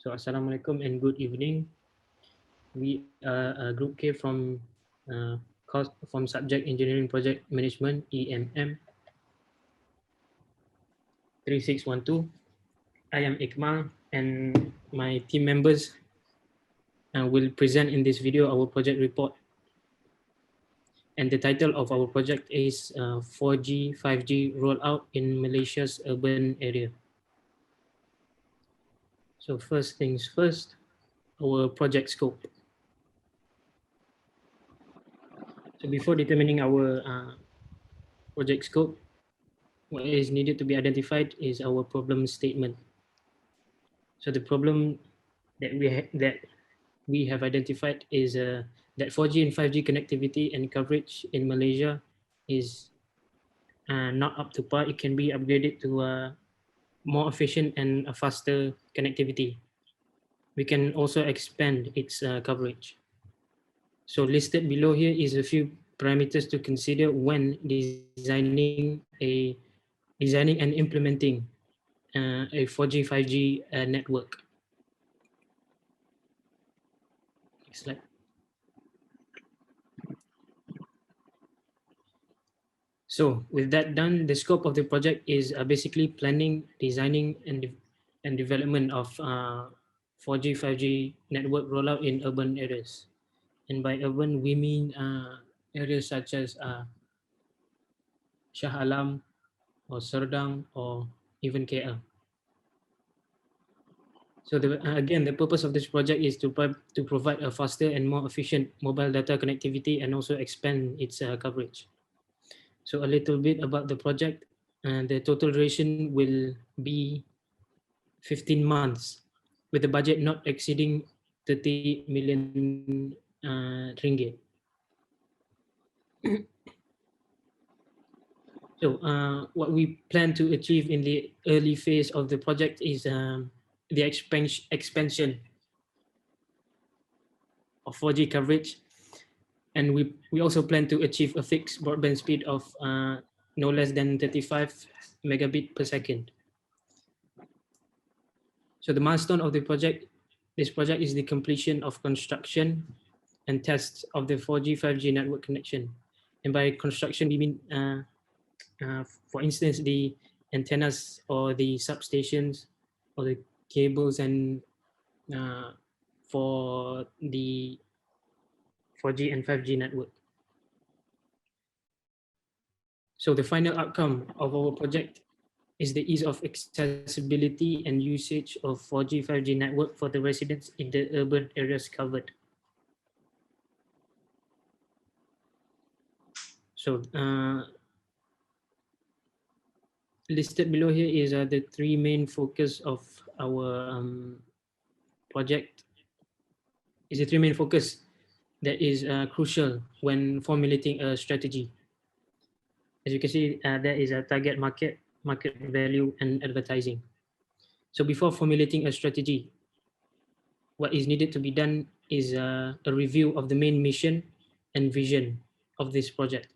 So Assalamualaikum and good evening. We are Group K from Subject Engineering Project Management EMM 3612. I am Ikmal and my team members will present in this video our project report. And the title of our project is 4G 5G rollout in Malaysia's urban area. So first things first, our project scope. So before determining our project scope, what is needed to be identified is our problem statement. So the problem that we have identified is that 4G and 5G connectivity and coverage in Malaysia is not up to par. It can be upgraded to more efficient and a faster connectivity. We can also expand its coverage. So listed below here is a few parameters to consider when designing and implementing a 4G 5G network. Next slide. So with that done, the scope of the project is basically planning, designing, and development of 4G 5G network rollout in urban areas. And by urban, we mean areas such as Shah Alam or Serdang or even KL. So again, the purpose of this project is to provide a faster and more efficient mobile data connectivity and also expand its coverage. So a little bit about the project. The total duration will be 15 months with the budget not exceeding 30 million ringgit. So what we plan to achieve in the early phase of the project is the expansion of 4G coverage. And we also plan to achieve a fixed broadband speed of no less than 35 megabit per second. So the milestone of this project is the completion of construction and tests of the 4G 5G network connection. And by construction, we mean, for instance, the antennas or the substations or the cables and for the 4G and 5G network. So the final outcome of our project is the ease of accessibility and usage of 4G 5G network for the residents in the urban areas covered. So listed below here is the three main focus of our project. Is the three main focus that is crucial when formulating a strategy. As you can see, there is a target market value, and advertising. So before formulating a strategy, what is needed to be done is a review of the main mission and vision of this project.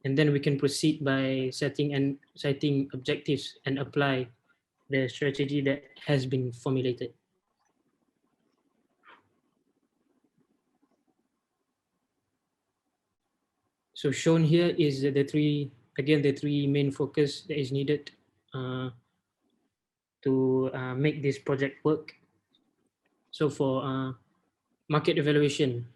And then we can proceed by setting objectives and apply the strategy that has been formulated. So shown here is the three main focus that is needed to make this project work. So for market evaluation,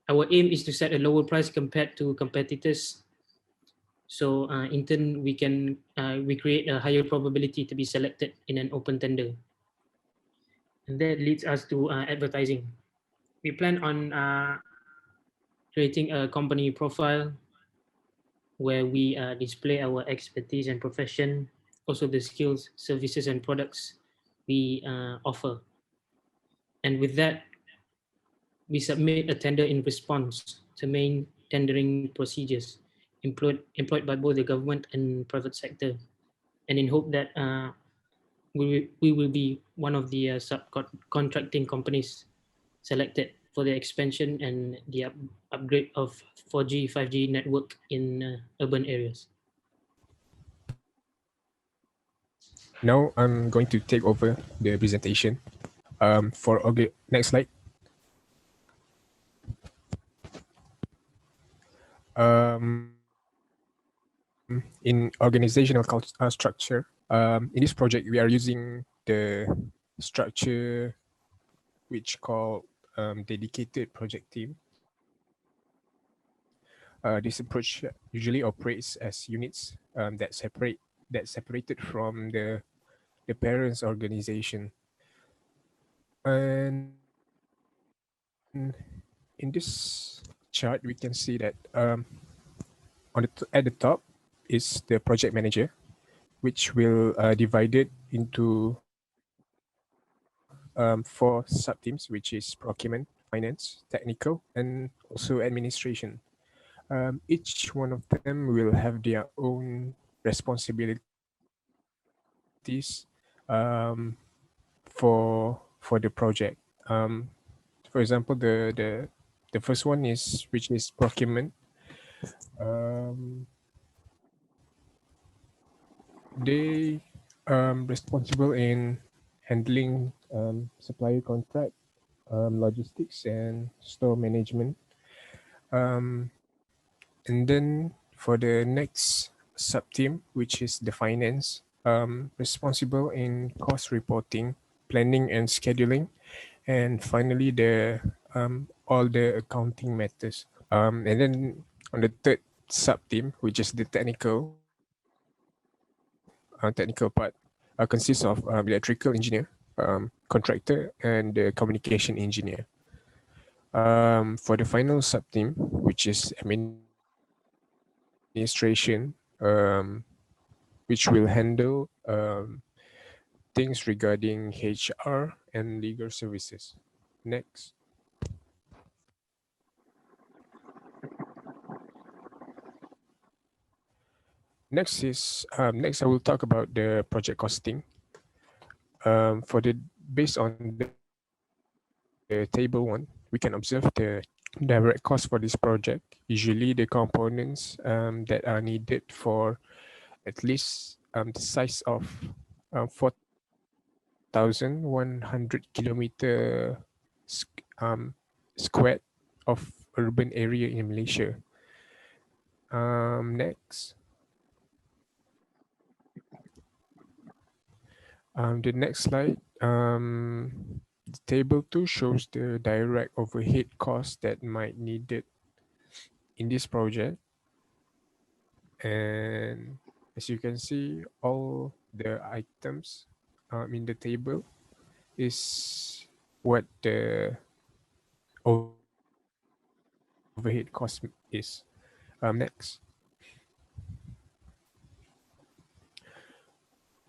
our aim is to set a lower price compared to competitors. So in turn, we create a higher probability to be selected in an open tender. And that leads us to advertising. We plan on creating a company profile where we display our expertise and profession, also the skills, services, and products we offer. And with that, we submit a tender in response to main tendering procedures employed by both the government and private sector, and in hope that we will be one of the subcontracting companies selected for the expansion and the upgrade of 4G 5G network in urban areas. Now I'm going to take over the presentation. Next slide. In organizational structure, in this project we are using the structure which called dedicated project team. This approach usually operates as units that separated from the parents organization. And in this chart we can see that at the top is the project manager, which will divide it into four sub-teams, which is procurement, finance, technical, and also administration. Each one of them will have their own responsibilities for the project. For example, the first one is which is procurement. Um, they responsible in handling supplier contract, logistics, and store management. Um, and then for the next sub team, which is the finance, responsible in cost reporting, planning, and scheduling, and finally the all the accounting matters. And then on the third sub team, which is the technical part, consists of electrical engineer, contractor, and the communication engineer. For the final sub team, which is administration, which will handle things regarding HR and legal services. Next. Next I will talk about the project costing. For the based on the table one, we can observe the direct cost for this project. Usually the components that are needed for at least the size of 4,100 kilometer squared of urban area in Malaysia. Next, the next slide. The table two shows the direct overhead costs that might needed in this project, and as you can see, all the items in the table is what the overhead cost is. Next.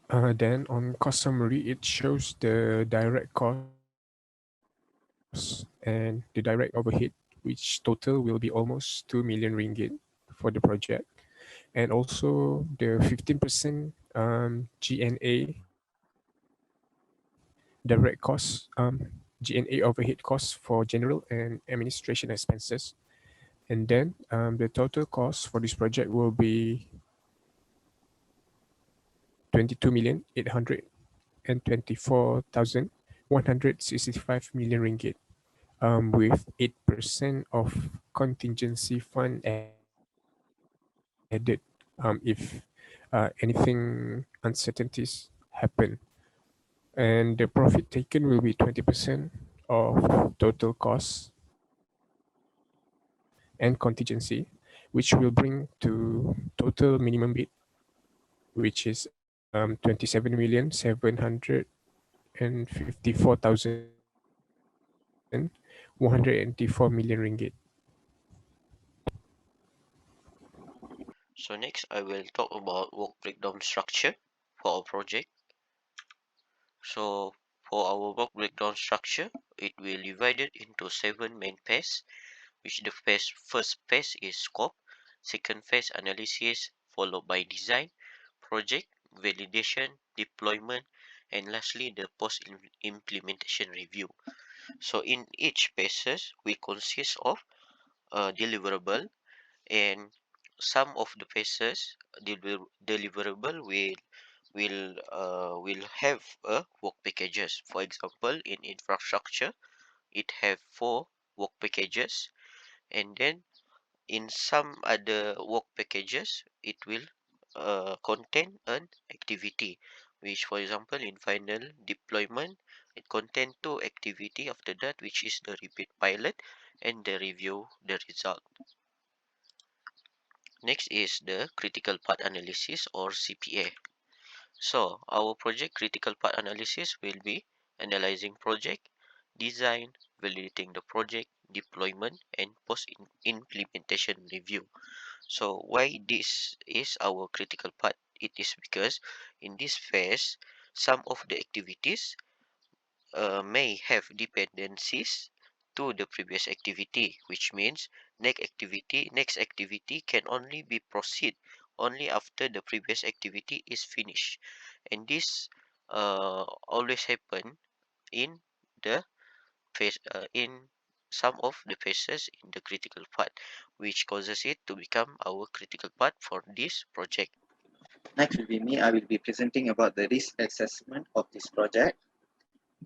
Then on cost summary, it shows the direct costs and the direct overhead, which total will be almost 2 million ringgit for the project, and also the 15% GNA direct costs, GNA overhead costs for general and administration expenses. And then the total cost for this project will be 22,824,165 million ringgit, with 8% of contingency fund added if anything uncertainties happen. And the profit taken will be 20% of total costs and contingency, which will bring to total minimum bid, which is 27,754,184 million ringgit. So next I will talk about work breakdown structure for our project. So for our work breakdown structure, it will divide it into seven main phases, which the first phase is scope, second phase analysis, followed by design, project, validation, deployment, and lastly the post implementation review. So in each phases, we consist of a deliverable, and some of the phases deliverable will will have a work packages. For example, in infrastructure, it have 4 work packages, and then in some other work packages, it will contain an activity, which for example in final deployment, it contain 2 activity after that, which is the repeat pilot and the review the result. Next is the critical path analysis or CPA. So our project critical path analysis will be analyzing project, design, validating the project, deployment, and post-implementation review. So why this is our critical part? It is because in this phase, some of the activities may have dependencies to the previous activity, which means next activity can only be proceed only after the previous activity is finished, and this always happen in the phase in some of the phases in the critical part, which causes it to become our critical part for this project. Next will be me. I will be presenting about the risk assessment of this project.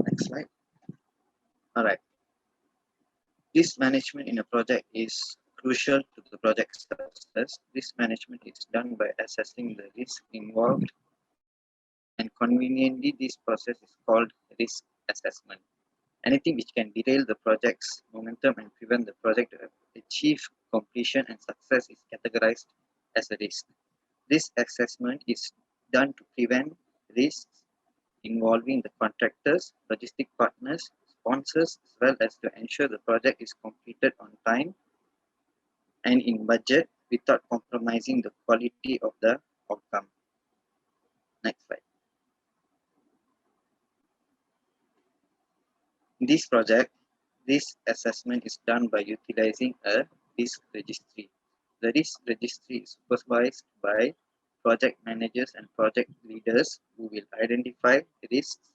Next slide. All right. Risk management in a project is crucial to the project success. Risk management is done by assessing the risk involved, and conveniently, this process is called risk assessment. Anything which can derail the project's momentum and prevent the project to achieve completion and success is categorized as a risk. Risk assessment is done to prevent risks involving the contractors, logistic partners, sponsors, as well as to ensure the project is completed on time and in budget without compromising the quality of the outcome. Next slide. In this project, risk assessment is done by utilizing a risk registry. The risk registry is supervised by project managers and project leaders who will identify risks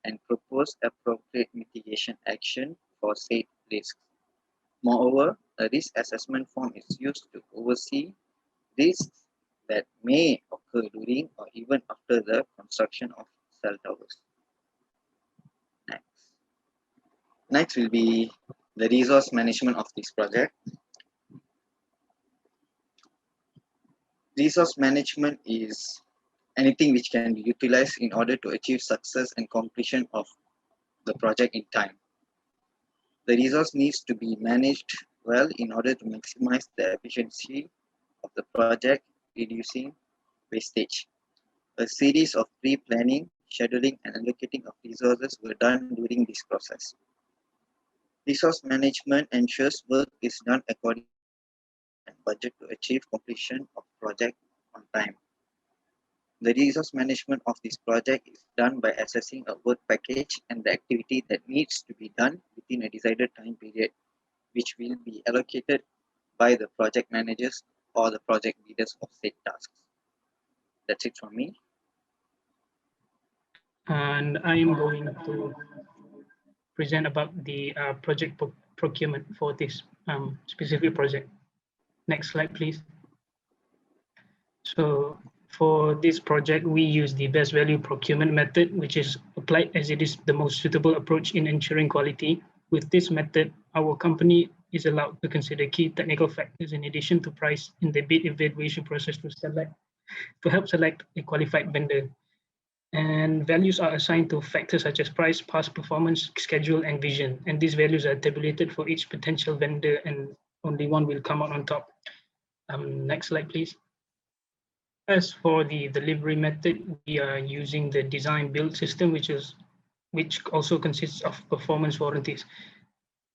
and propose appropriate mitigation action for said risks. Moreover, a risk assessment form is used to oversee risks that may occur during or even after the construction of cell towers. Next will be the resource management of this project. Resource management is anything which can be utilized in order to achieve success and completion of the project in time. The resource needs to be managed well in order to maximize the efficiency of the project, reducing wastage. A series of pre-planning, scheduling, and allocating of resources were done during this process. Resource management ensures work is done according to budget to achieve completion of project on time. The resource management of this project is done by assessing a work package and the activity that needs to be done within a decided time period, which will be allocated by the project managers or the project leaders of said tasks. That's it from me. And I am going to present about the project procurement for this specific project. Next slide, please. So for this project, we use the best value procurement method, which is applied as it is the most suitable approach in ensuring quality. With this method, our company is allowed to consider key technical factors in addition to price in the bid evaluation process to help select a qualified vendor. And values are assigned to factors such as price, past performance, schedule, and vision. And these values are tabulated for each potential vendor, and only one will come out on top. Next slide, please. As for the delivery method, we are using the design build system, which also consists of performance warranties.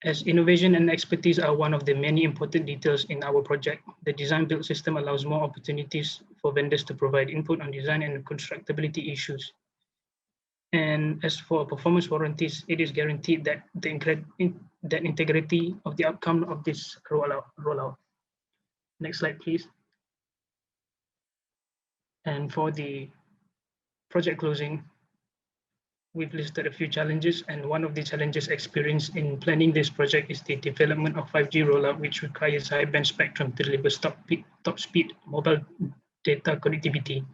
As innovation and expertise are one of the many important details in our project, the design build system allows more opportunities for vendors to provide input on design and constructability issues. And as for performance warranties, it is guaranteed that the integrity of the outcome of this rollout. Next slide, please. And for the project closing, we've listed a few challenges, and one of the challenges experienced in planning this project is the development of 5G rollout, which requires high band spectrum to deliver top speed mobile data connectivity.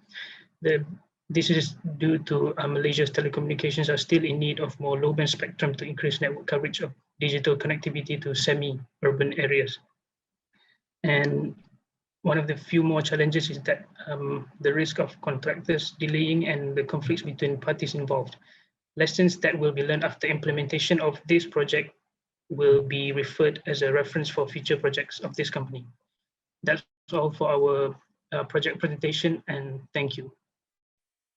The This is due to Malaysia's telecommunications are still in need of more low-band spectrum to increase network coverage of digital connectivity to semi-urban areas. And one of the few more challenges is that the risk of contractors delaying and the conflicts between parties involved. Lessons that will be learned after implementation of this project will be referred as a reference for future projects of this company. That's all for our project presentation, and thank you.